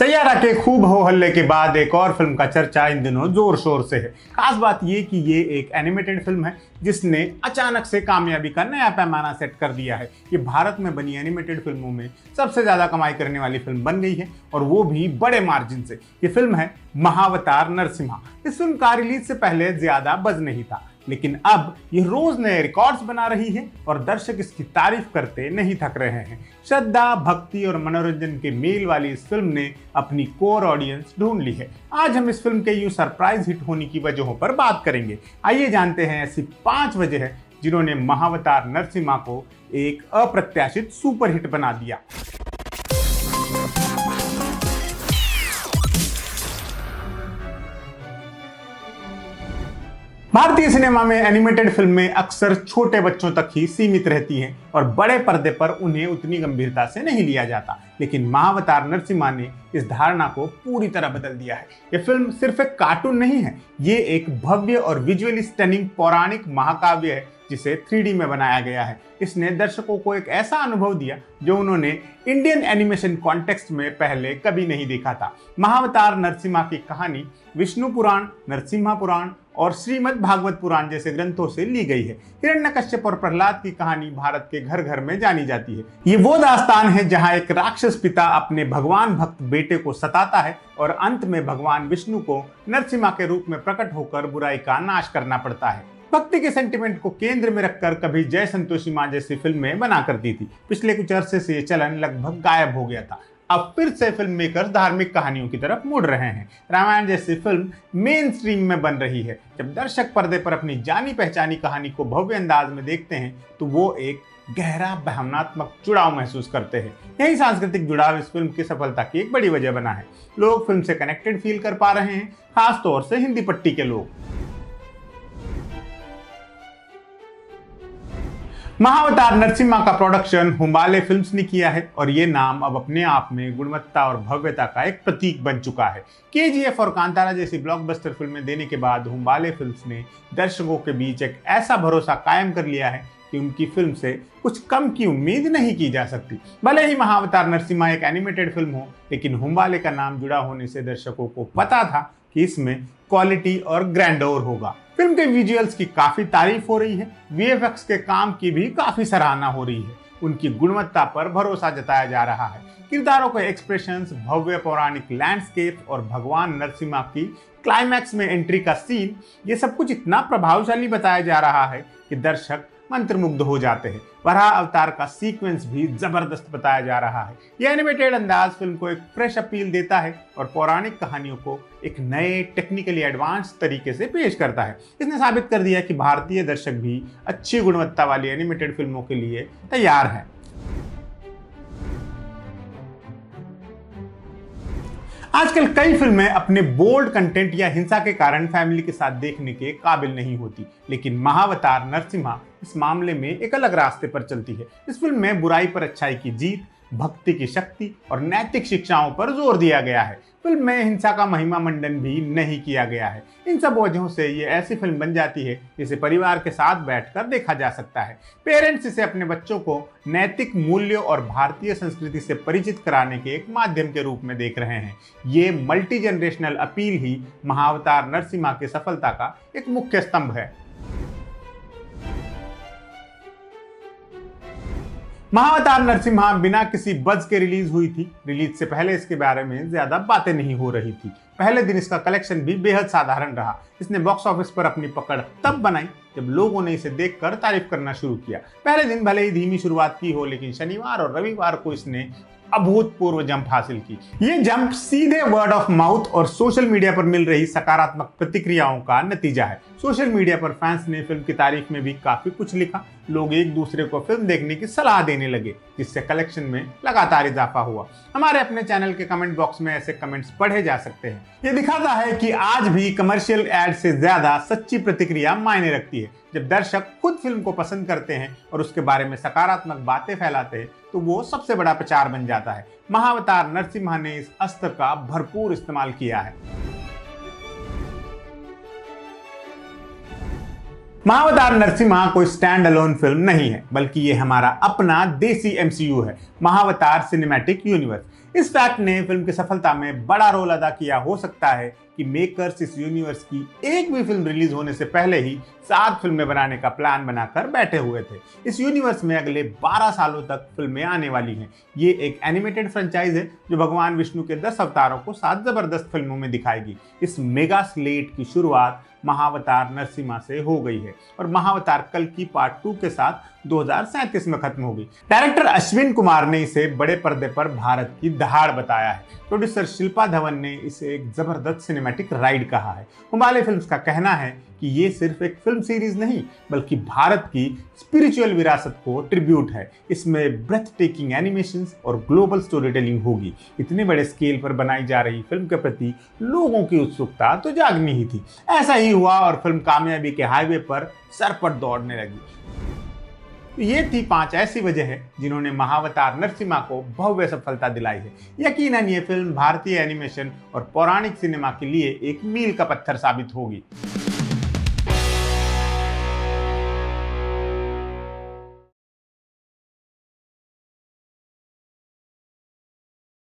सैयारा के खूब हो हल्ले के बाद एक और फिल्म का चर्चा इन दिनों जोर शोर से है। खास बात ये कि ये एक एनिमेटेड फिल्म है जिसने अचानक से कामयाबी का नया पैमाना सेट कर दिया है। ये भारत में बनी एनिमेटेड फिल्मों में सबसे ज्यादा कमाई करने वाली फिल्म बन गई है और वो भी बड़े मार्जिन से। ये फिल्म है महावतार नरसिम्हा। इस फिल्म का रिलीज से पहले ज्यादा बज़ नहीं था, लेकिन अब ये रोज नए रिकॉर्ड्स बना रही है और दर्शक इसकी तारीफ करते नहीं थक रहे हैं। श्रद्धा, भक्ति और मनोरंजन के मेल वाली इस फिल्म ने अपनी कोर ऑडियंस ढूंढ ली है। आज हम इस फिल्म के यूं सरप्राइज हिट होने की वजहों पर बात करेंगे। आइए जानते हैं ऐसी 5 वजह है जिन्होंने महावतार नरसिम्हा को एक अप्रत्याशित सुपरहिट बना दिया। भारतीय सिनेमा में एनिमेटेड फिल्में अक्सर छोटे बच्चों तक ही सीमित रहती हैं और बड़े पर्दे पर उन्हें उतनी गंभीरता से नहीं लिया जाता, लेकिन महावतार नरसिम्हा ने इस धारणा को पूरी तरह बदल दिया है। यह फिल्म सिर्फ एक कार्टून नहीं है, ये एक भव्य और विजुअली स्टनिंग पौराणिक महाकाव्य है जिसे 3D में बनाया गया है। इसने दर्शकों को एक ऐसा अनुभव दिया जो उन्होंने इंडियन एनिमेशन कॉन्टेक्स्ट में पहले कभी नहीं देखा था। महावतार नरसिम्हा की कहानी विष्णु पुराण, नरसिम्हा पुराण और श्रीमद् भागवत पुराण जैसे ग्रंथों से ली गई है। हिरण्यकश्यप और प्रहलाद की कहानी भारत के घर घर में जानी जाती है। ये वो दास्तान है जहां एक राक्षस पिता अपने भगवान भक्त बेटे को सताता है और अंत में भगवान विष्णु को नरसिम्हा के रूप में प्रकट होकर बुराई का नाश करना पड़ता है। भक्ति के सेंटिमेंट को केंद्र में रखकर कभी जय संतोषी मां जैसी फिल्में बना करती थी। पिछले कुछ अरसे से ये चलन लगभग गायब हो गया था। अब फिर से फिल्म मेकर्स धार्मिक कहानियों की तरफ मुड़ रहे हैं। रामायण जैसी फिल्म मेन स्ट्रीम में बन रही है। जब दर्शक पर्दे पर अपनी जानी पहचानी कहानी को भव्य अंदाज में देखते हैं तो वो एक गहरा भावनात्मक जुड़ाव महसूस करते हैं। यही सांस्कृतिक जुड़ाव इस फिल्म की सफलता की एक बड़ी वजह बना है। लोग फिल्म से कनेक्टेड फील कर पा रहे हैं, खास तौर से हिंदी पट्टी के लोग। महावतार नरसिम्हा का प्रोडक्शन हुंबाले फिल्म्स ने किया है और ये नाम अब अपने आप में गुणवत्ता और भव्यता का एक प्रतीक बन चुका है। KGF और कांतारा जैसी ब्लॉकबस्टर फिल्में देने के बाद हुंबाले फिल्म्स ने दर्शकों के बीच एक ऐसा भरोसा कायम कर लिया है कि उनकी फिल्म से कुछ कम की उम्मीद नहीं की जा सकती। भले ही महावतार नरसिम्हा एक एनिमेटेड फिल्म हो, लेकिन हुंबाले का नाम जुड़ा होने से दर्शकों को पता था कि इसमें क्वालिटी और ग्रैंडोर होगा। फिल्म के विजुअल्स की काफी तारीफ हो रही है। VFX के काम की भी काफी सराहना हो रही है। उनकी गुणवत्ता पर भरोसा जताया जा रहा है। किरदारों के एक्सप्रेशंस, भव्य पौराणिक लैंडस्केप और भगवान नरसिम्हा की क्लाइमैक्स में एंट्री का सीन, ये सब कुछ इतना प्रभावशाली बताया जा रहा है कि दर्शक मंत्रमुग्ध हो जाते हैं। वराह अवतार का सीक्वेंस भी जबरदस्त बताया जा रहा है। यह एनिमेटेड अंदाज फिल्म को एक फ्रेश अपील देता है और पौराणिक कहानियों को एक नए टेक्निकली एडवांस तरीके से पेश करता है। इसने साबित कर दिया कि भारतीय दर्शक भी अच्छी गुणवत्ता वाली एनिमेटेड फिल्मों के लिए तैयार हैं। आजकल कई फिल्में अपने बोल्ड कंटेंट या हिंसा के कारण फैमिली के साथ देखने के काबिल नहीं होती, लेकिन महावतार नरसिम्हा इस मामले में एक अलग रास्ते पर चलती है। इस फिल्म में बुराई पर अच्छाई की जीत, भक्ति की शक्ति और नैतिक शिक्षाओं पर जोर दिया गया है। फिल्म में हिंसा का महिमा मंडन भी नहीं किया गया है। इन सब वजहों से ये ऐसी फिल्म बन जाती है जिसे परिवार के साथ बैठकर देखा जा सकता है। पेरेंट्स इसे अपने बच्चों को नैतिक मूल्यों और भारतीय संस्कृति से परिचित कराने के एक माध्यम के रूप में देख रहे हैं। ये मल्टी जनरेशनल अपील ही महावतार नरसिम्हा की सफलता का एक मुख्य स्तंभ है। महावतार नरसिम्हा बिना किसी बज़ के रिलीज हुई थी। रिलीज से पहले इसके बारे में ज्यादा बातें नहीं हो रही थी। पहले दिन इसका कलेक्शन भी बेहद साधारण रहा। इसने बॉक्स ऑफिस पर अपनी पकड़ तब बनाई जब लोगों ने इसे देखकर तारीफ करना शुरू किया। पहले दिन भले ही धीमी शुरुआत की हो, लेकिन शनिवार और रविवार को इसने अभूतपूर्व जंप हासिल की। ये जंप सीधे वर्ड ऑफ माउथ और सोशल मीडिया पर मिल रही सकारात्मक प्रतिक्रियाओं का नतीजा है। सोशल मीडिया पर फैंस ने फिल्म की तारीफ में भी काफी कुछ लिखा। लोग एक दूसरे को फिल्म देखने की सलाह देने लगे, जिससे कलेक्शन में लगातार इजाफा हुआ। हमारे अपने चैनल के कमेंट बॉक्स में ऐसे कमेंट्स पढ़े जा सकते हैं। ये दिखाता है कि आज भी कमर्शियल एड से ज्यादा सच्ची प्रतिक्रिया मायने रखती है। जब दर्शक खुद फिल्म को पसंद करते हैं और उसके बारे में सकारात्मक बातें फैलाते हैं तो वो सबसे बड़ा प्रचार बन जाता है। महावतार नरसिम्हा ने इस अस्त्र का भरपूर इस्तेमाल किया है। महावतार नरसिम्हा कोई स्टैंड अलोन फिल्म नहीं है, बल्कि ये हमारा अपना देसी MCU है, महावतार सिनेमैटिक यूनिवर्स। इस फैक्ट ने फिल्म की सफलता में बड़ा रोल अदा किया। हो सकता है कि मेकर्स इस यूनिवर्स की एक भी फिल्म रिलीज होने से पहले ही 7 फिल्में बनाने का प्लान बनाकर बैठे हुए थे। इस यूनिवर्स में अगले 12 सालों तक फिल्में आने वाली हैं। ये एक एनिमेटेड फ्रेंचाइज है जो भगवान विष्णु के 10 अवतारों को 7 जबरदस्त फिल्मों में दिखाएगी। इस मेगा स्लेट की शुरुआत महावतार नरसिम्हा से हो गई है और महावतार कल की पार्ट 2 के साथ 2037 में खत्म होगी। डायरेक्टर अश्विन कुमार ने इसे बड़े पर्दे पर भारत की दहाड़ बताया है। प्रोड्यूसर शिल्पा धवन ने इसे एक जबरदस्त सिनेमैटिक राइड कहा है। हुमाले फिल्म्स का कहना है कि ये सिर्फ एक फिल्म सीरीज नहीं बल्कि भारत की स्पिरिचुअल विरासत को ट्रिब्यूट है। इसमें ब्रेथ टेकिंग एनिमेशंस और ग्लोबल स्टोरी टेलिंग होगी। इतने बड़े स्केल पर बनाई जा रही फिल्म के प्रति लोगों की उत्सुकता तो जागनी ही थी। ऐसा ही हुआ और फिल्म कामयाबी के हाईवे पर सरपट दौड़ने लगी। ये थी 5 ऐसी वजह है जिन्होंने महावतार नरसिम्हा को भव्य सफलता दिलाई है। यकीनन ये फिल्म भारतीय एनिमेशन और पौराणिक सिनेमा के लिए एक मील का पत्थर साबित होगी।